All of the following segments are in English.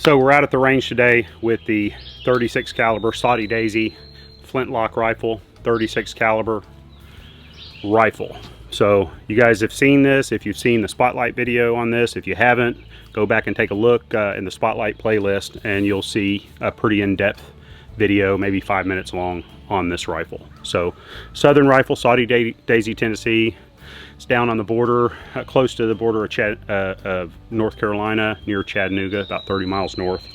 So we're out at the range today with the 36 caliber SODDY-DAISY flintlock rifle, 36 caliber rifle. So you guys have seen this. If you've seen the spotlight video on this, if you haven't, go back and take a look in the spotlight playlist and you'll see a pretty in-depth video, maybe 5 minutes long, on this rifle. So Southern rifle, SODDY-DAISY, Tennessee. It's down on the border, close to the border of North Carolina, near Chattanooga, about 30 miles north.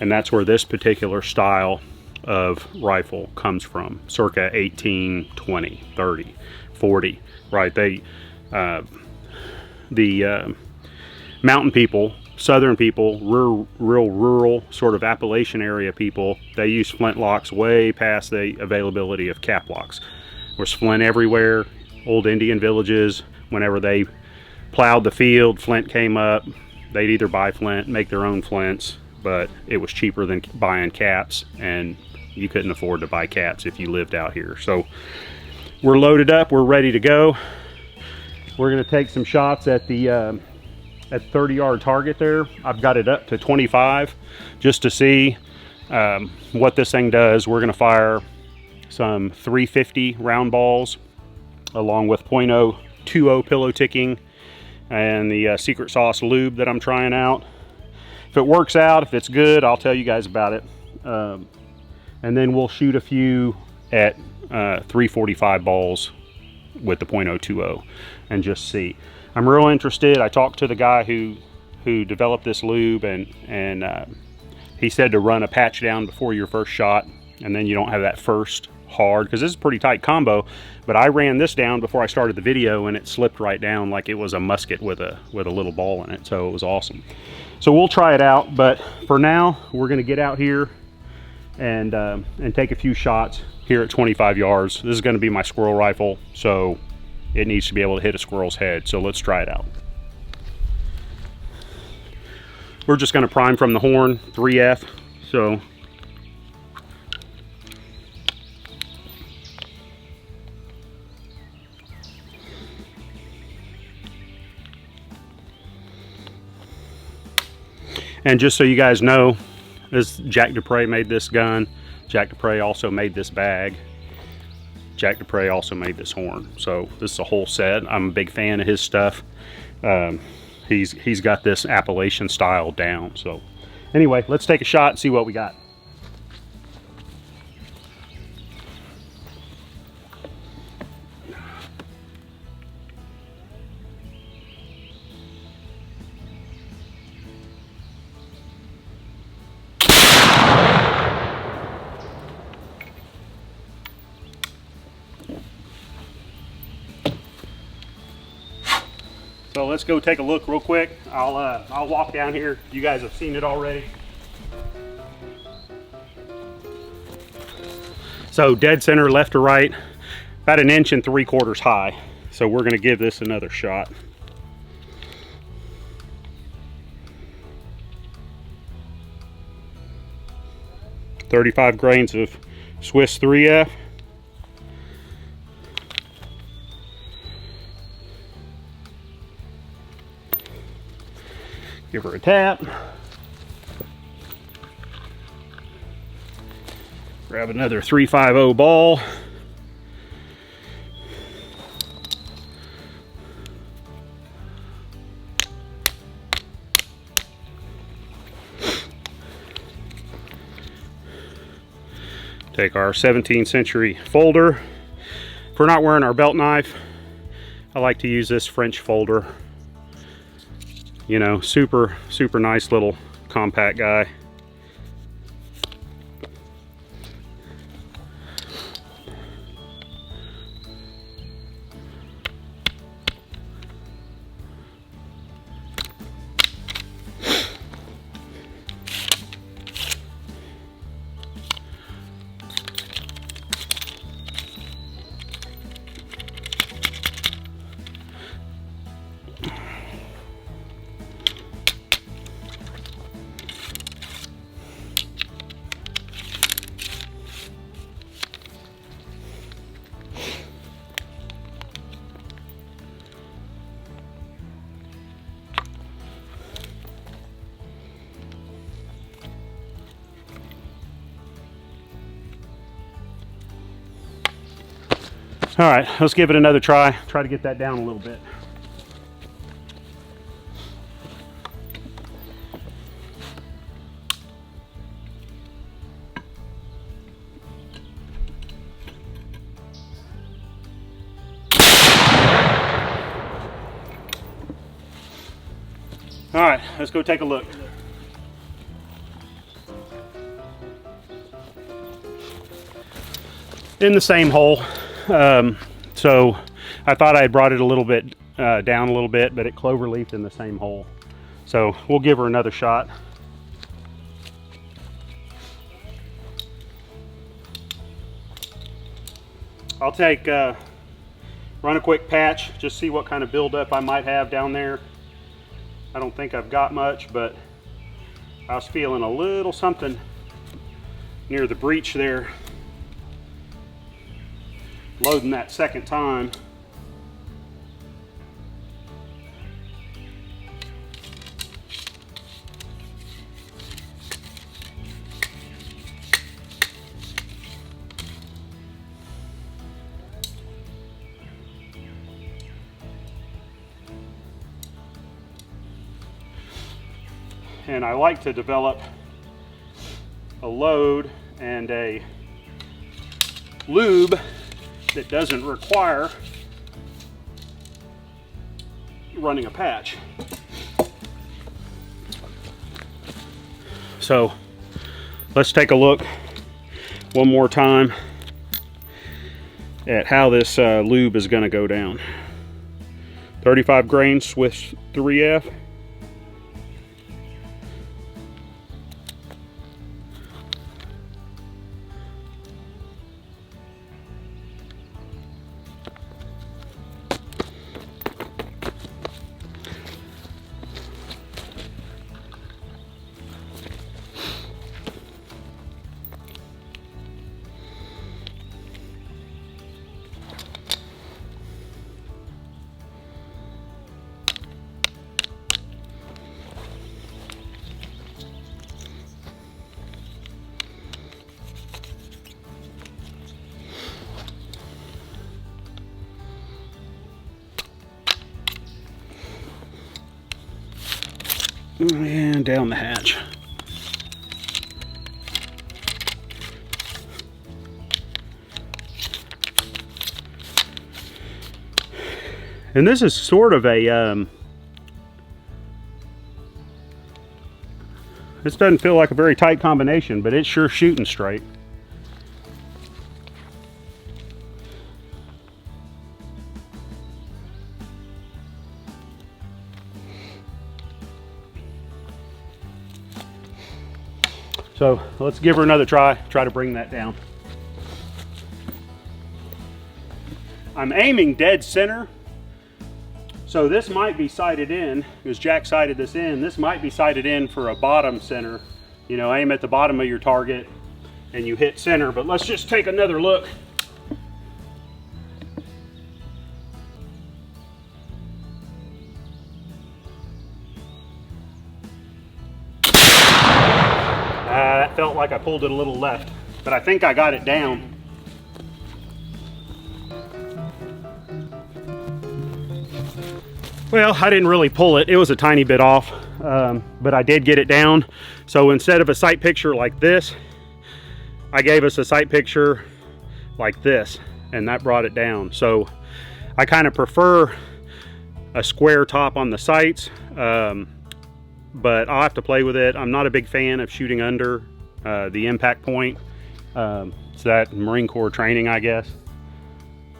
And that's where this particular style of rifle comes from, circa 1820, 30, 40, right? The mountain people, southern people, real rural sort of Appalachian area people, they use flintlocks way past the availability of cap locks. There's flint everywhere. Old Indian villages, whenever they plowed the field, flint came up. They'd either buy flint, make their own flints, but it was cheaper than buying caps, and you couldn't afford to buy caps if you lived out here. So we're loaded up, we're ready to go. We're gonna take some shots at the 30-yard target there. I've got it up to 25 just to see what this thing does. We're gonna fire some 350 round balls along with .020 pillow ticking and the secret sauce lube that I'm trying out. If it works out, if it's good, I'll tell you guys about it. And then we'll shoot a few at 345 balls with the .020 and just see. I'm real interested. I talked to the guy who developed this lube, and he said to run a patch down before your first shot, and then you don't have that first hard, because this is a pretty tight combo. But I ran this down before I started the video and it slipped right down like it was a musket with a little ball in it. So it was awesome. So we'll try it out, but for now we're going to get out here and take a few shots here at 25 yards. This is going to be my squirrel rifle, so it needs to be able to hit a squirrel's head. So let's try it out. We're just going to prime from the horn, 3F. So and just so you guys know, this Jack DUPREY made this gun. Jack DUPREY also made this bag. Jack DUPREY also made this horn. So this is a whole set. I'm a big fan of his stuff. He's got this Appalachian style down. So anyway, let's take a shot and see what we got. So let's go take a look real quick. I'll walk down here. You guys have seen it already. So dead center, left to right, about 1 3/4 inches high. So we're going to give this another shot. .35 grains of Swiss 3F. Give her a tap. Grab another 350 ball. Take our 17th century folder. If we're not wearing our belt knife, I like to use this French folder. You know, super nice little compact guy. All right, let's give it another try. Try to get that down a little bit. All right, let's go take a look. In the same hole. So I thought I had brought it a little bit down a little bit, but it clover leafed in the same hole. So we'll give her another shot. I'll take, run a quick patch, just see what kind of buildup I might have down there. I don't think I've got much, but I was feeling a little something near the breech there. Loading that second time. And I like to develop a load and a lube that doesn't require running a patch. So let's take a look one more time at how this lube is going to go down. 35 grain Swiss 3F. And down the hatch. And this is sort of a, this doesn't feel like a very tight combination, but it's sure shooting straight. So let's give her another try to bring that down. I'm aiming dead center. So this might be sighted in, because Jack sighted this in, this might be sighted in for a bottom center. You know, aim at the bottom of your target and you hit center, but let's just take another look. That felt like I pulled it a little left, but I think I got it down. Well, I didn't really pull it. It was a tiny bit off, but I did get it down. So instead of a sight picture like this, I gave us a sight picture like this, and that brought it down. So I kind of prefer a square top on the sights, but I'll have to play with it. I'm not a big fan of shooting under the impact point. It's that Marine Corps training, I guess.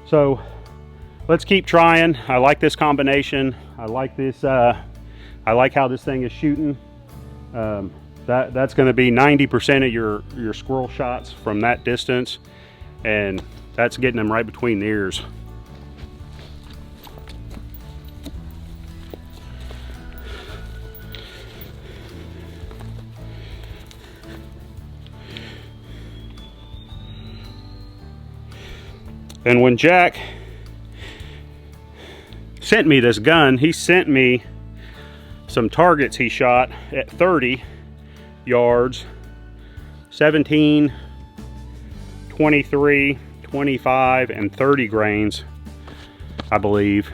So let's keep trying. I like this combination. I like this. I like how this thing is shooting. That's going to be 90% of your squirrel shots from that distance, and that's getting them right between the ears. And when Jack sent me this gun, he sent me some targets he shot at 30 yards, 17, 23, 25 and 30 grains, I believe,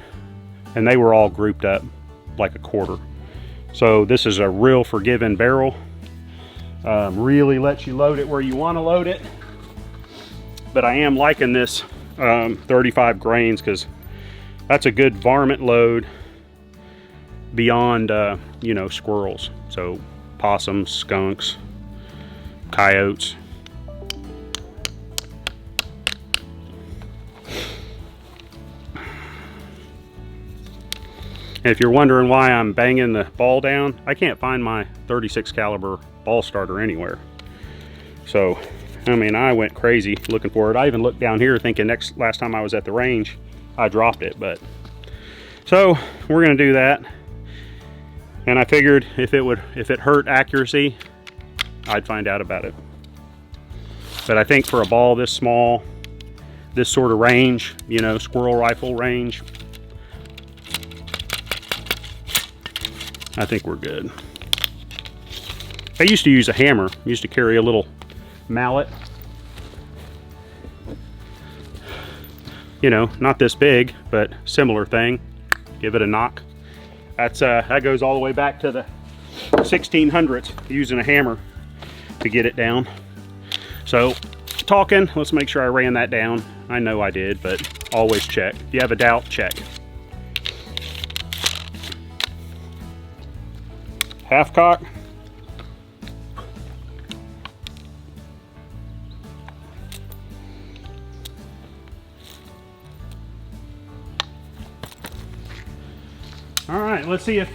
and they were all grouped up like a quarter. So this is a real forgiving barrel. Really lets you load it where you want to load it. But I am liking this 35 grains because that's a good varmint load beyond, you know, squirrels. So possums, skunks, coyotes. And if you're wondering why I'm banging the ball down, I can't find my 36 caliber ball starter anywhere. So, I mean, I went crazy looking for it. I even looked down here thinking last time I was at the range, I dropped it, but. So, we're gonna do that. And I figured if it hurt accuracy, I'd find out about it. But I think for a ball this small, this sort of range, you know, squirrel rifle range, I think we're good. I used to use a hammer. I used to carry a little mallet. You know, not this big, but similar thing. Give it a knock. That goes all the way back to the 1600s, using a hammer to get it down. So, talking, let's make sure I ran that down. I know I did, but always check. If you have a doubt, check. Half cock. All right, let's see if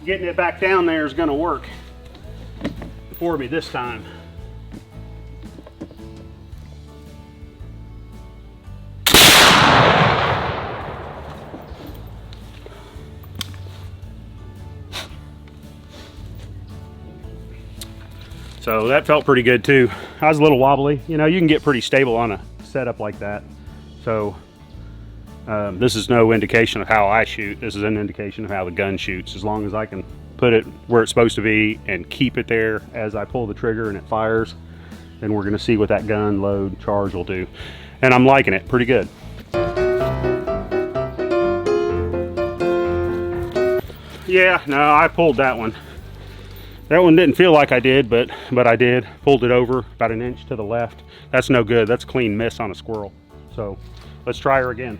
getting it back down there is gonna work for me this time. So that felt pretty good too. I was a little wobbly. You know, you can get pretty stable on a setup like that. So this is no indication of how I shoot. This is an indication of how the gun shoots. As long as I can put it where it's supposed to be and keep it there as I pull the trigger and it fires, then we're gonna see what that gun load charge will do. And I'm liking it pretty good. Yeah, no, I pulled that one. That one didn't feel like I did, but I did. Pulled it over about an inch to the left. That's no good. That's clean miss on a squirrel. So let's try her again.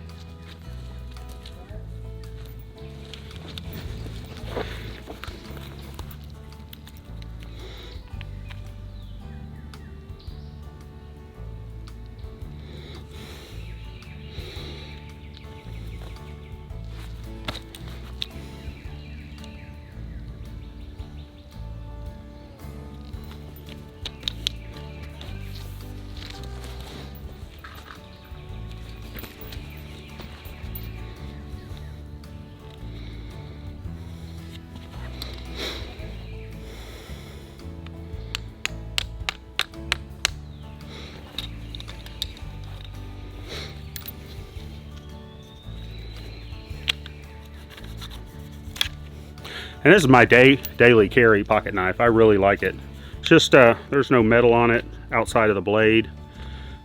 And this is my daily carry pocket knife. I really like it. It's just, there's no metal on it outside of the blade.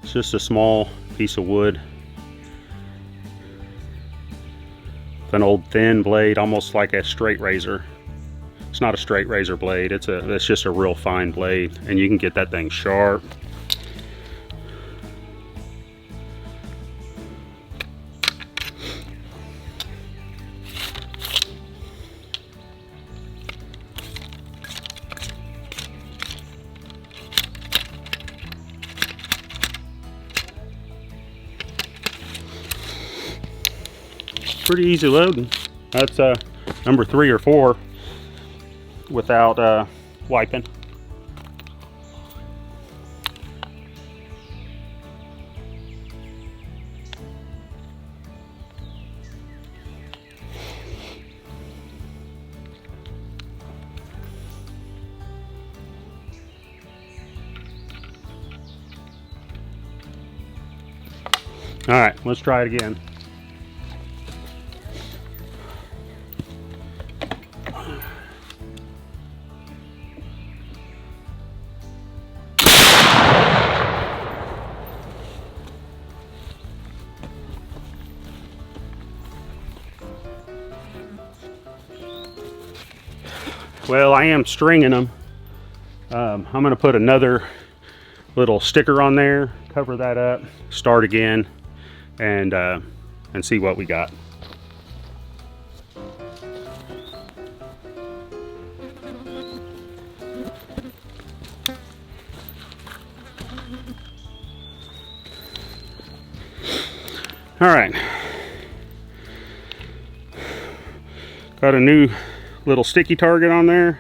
It's just a small piece of wood. With an old thin blade, almost like a straight razor. It's not a straight razor blade, it's just a real fine blade. And you can get that thing sharp. Pretty easy loading. That's number 3 or 4 without wiping. All right, let's try it again. Well, I am stringing them. I'm going to put another little sticker on there, cover that up, start again, and see what we got. All right, got a new little sticky target on there,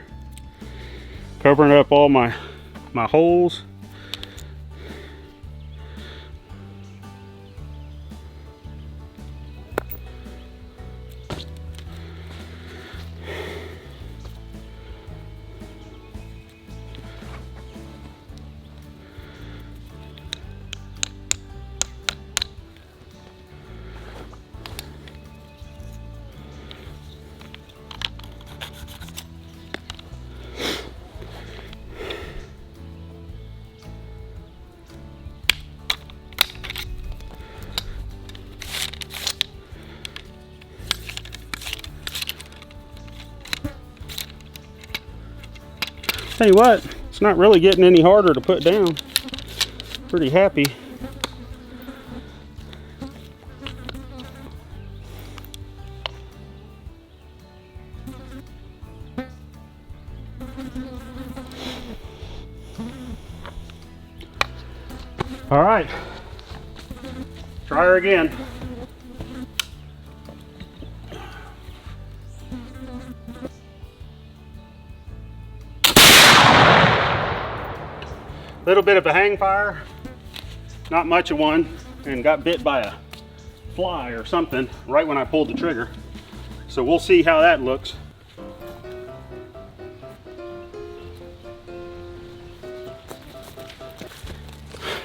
covering up all my holes. Tell you what, it's not really getting any harder to put down. Pretty happy. All right, try her again. Little bit of a hang fire, not much of one, and got bit by a fly or something right when I pulled the trigger. So we'll see how that looks.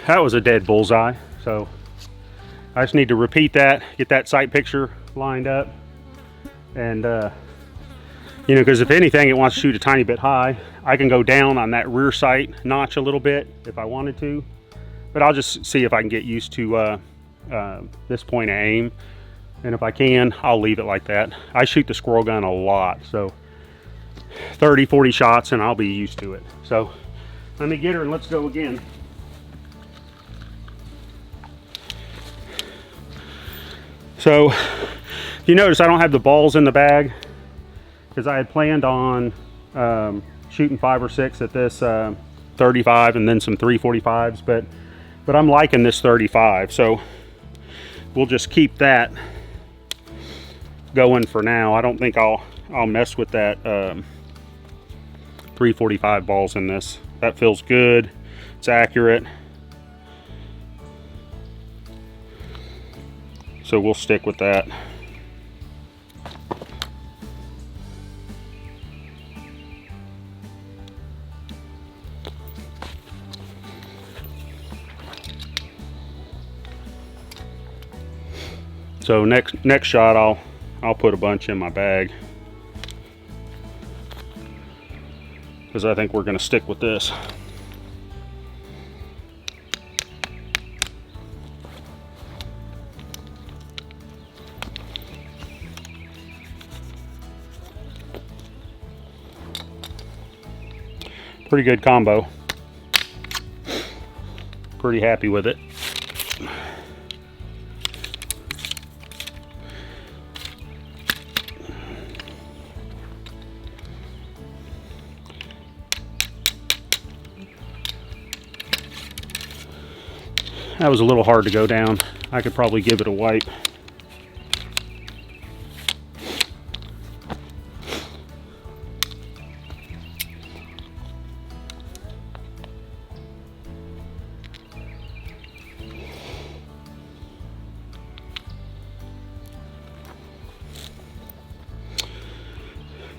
That was a dead bullseye, so I just need to repeat that, get that sight picture lined up, and you know, because if anything it wants to shoot a tiny bit high. I can go down on that rear sight notch a little bit if I wanted to, but I'll just see if I can get used to this point of aim, and if I can, I'll leave it like that. I shoot the squirrel gun a lot, so 30-40 shots and I'll be used to it. So let me get her and let's go again. So you notice I don't have the balls in the bag because I had planned on shooting 5 or 6 at this 35 and then some 345s, but I'm liking this 35, so we'll just keep that going for now. I don't think I'll mess with that 345 balls in this. That feels good, it's accurate, so we'll stick with that. So next shot I'll put a bunch in my bag because I think we're going to stick with this. Pretty good combo. Pretty happy with it. That was a little hard to go down. I could probably give it a wipe.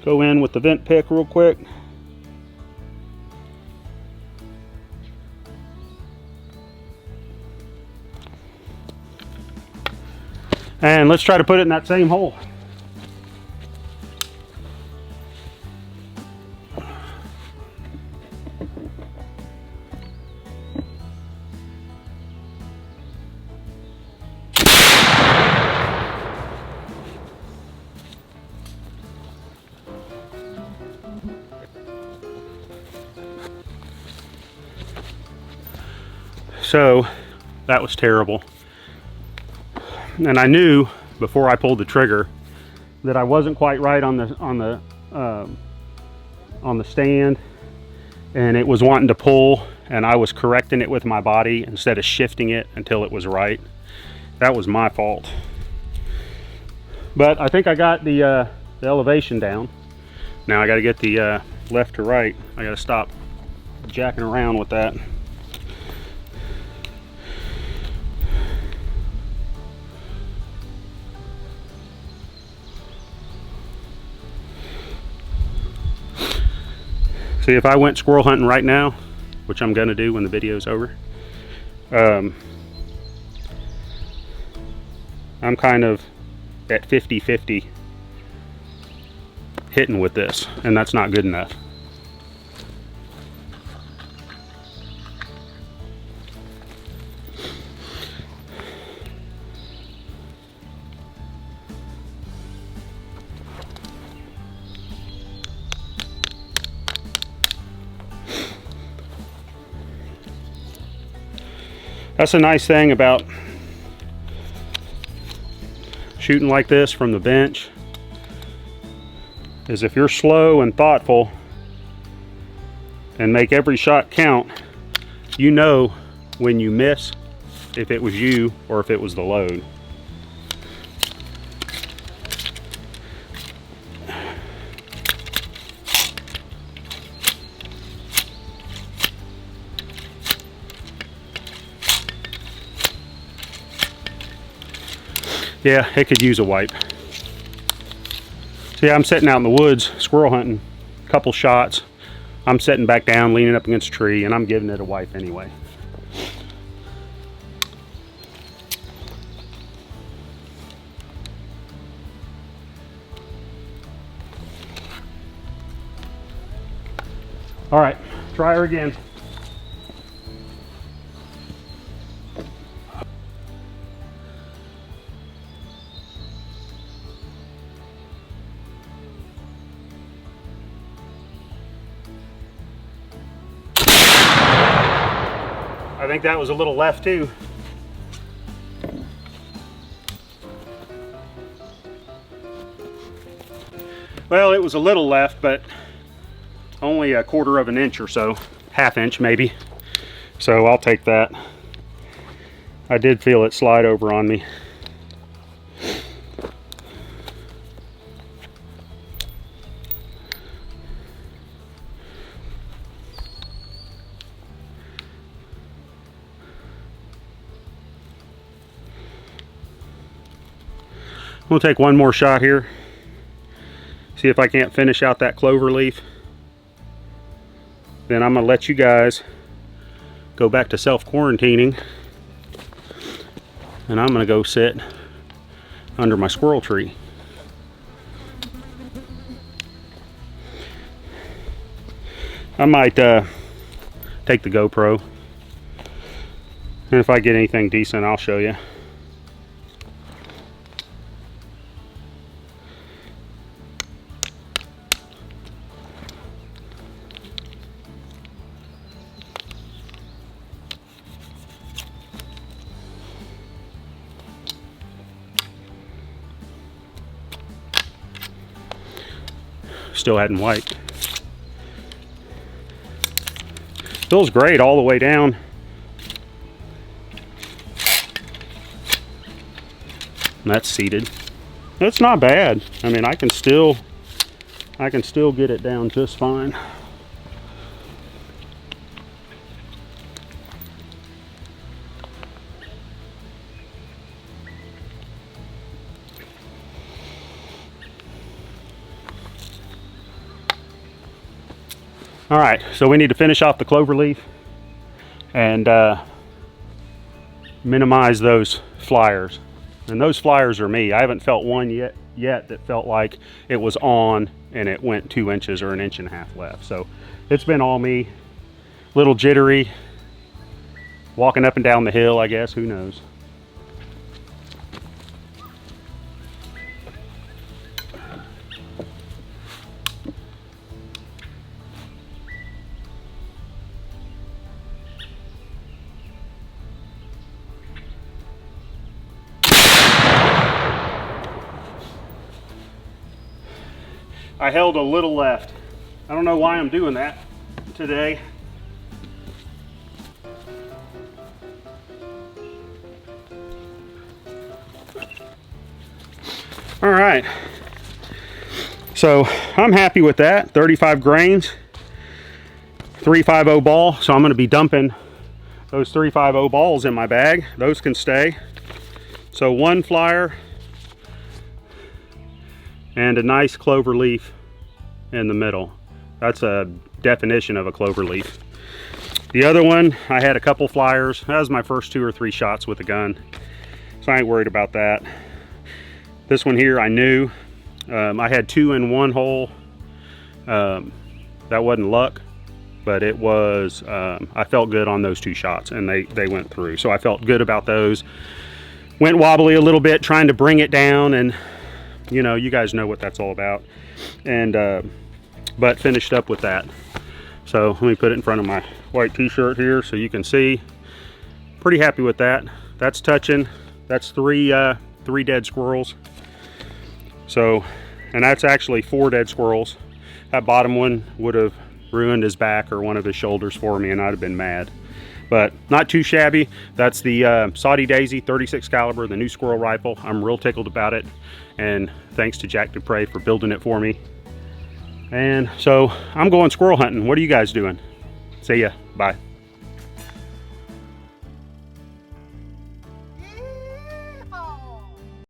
Go in with the vent pick real quick. And let's try to put it in that same hole. So that was terrible. And I knew before I pulled the trigger that I wasn't quite right on the stand, and it was wanting to pull, and I was correcting it with my body instead of shifting it until it was right. That was my fault. But I think I got the elevation down. Now I got to get the left to right. I got to stop jacking around with that. See, if I went squirrel hunting right now, which I'm gonna do when the video's over, I'm kind of at 50-50 hitting with this, and that's not good enough. That's a nice thing about shooting like this from the bench, is if you're slow and thoughtful and make every shot count, you know when you miss if it was you or if it was the load. Yeah, it could use a wipe. See, I'm sitting out in the woods squirrel hunting, a couple shots. I'm sitting back down, leaning up against a tree, and I'm giving it a wipe anyway. All right, try her again. I think that was a little left too. Well, it was a little left, but only a quarter of an inch or so, half inch maybe. So I'll take that. I did feel it slide over on me. We'll take one more shot here. See if I can't finish out that clover leaf. Then I'm gonna let you guys go back to self-quarantining, and I'm gonna go sit under my squirrel tree. I might take the GoPro, and if I get anything decent, I'll show you. Still hadn't wiped. Feels great all the way down. And that's seated. That's not bad. I mean, I can still get it down just fine. All right, so we need to finish off the clover leaf and minimize those flyers. And those flyers are me. I haven't felt one yet that felt like it was on and it went 2 inches or 1.5 inches left. So it's been all me. Little jittery, walking up and down the hill, I guess, who knows. I held a little left. I don't know why I'm doing that today. All right, so I'm happy with that. 35 grains, 350 ball. So I'm going to be dumping those 350 balls in my bag. Those can stay. So one flyer and a nice clover leaf in the middle. That's a definition of a clover leaf. The other one, I had a couple flyers. That was my first 2 or 3 shots with the gun, so I ain't worried about that. This one here, I knew. I had 2 in 1 hole. That wasn't luck, but it was, I felt good on those 2 shots, and they went through. So I felt good about those. Went wobbly a little bit trying to bring it down, and you know, you guys know what that's all about. And but finished up with that. So let me put it in front of my white t-shirt here so you can see. Pretty happy with that. That's touching. That's 3 dead squirrels. So, and that's actually 4 dead squirrels. That bottom one would have ruined his back or one of his shoulders for me, and I'd have been mad. But not too shabby. That's the SODDY-DAISY 36 caliber, the new squirrel rifle. I'm real tickled about it, and thanks to Jack DUPREY for building it for me. And so I'm going squirrel hunting. What are you guys doing? See ya. Bye.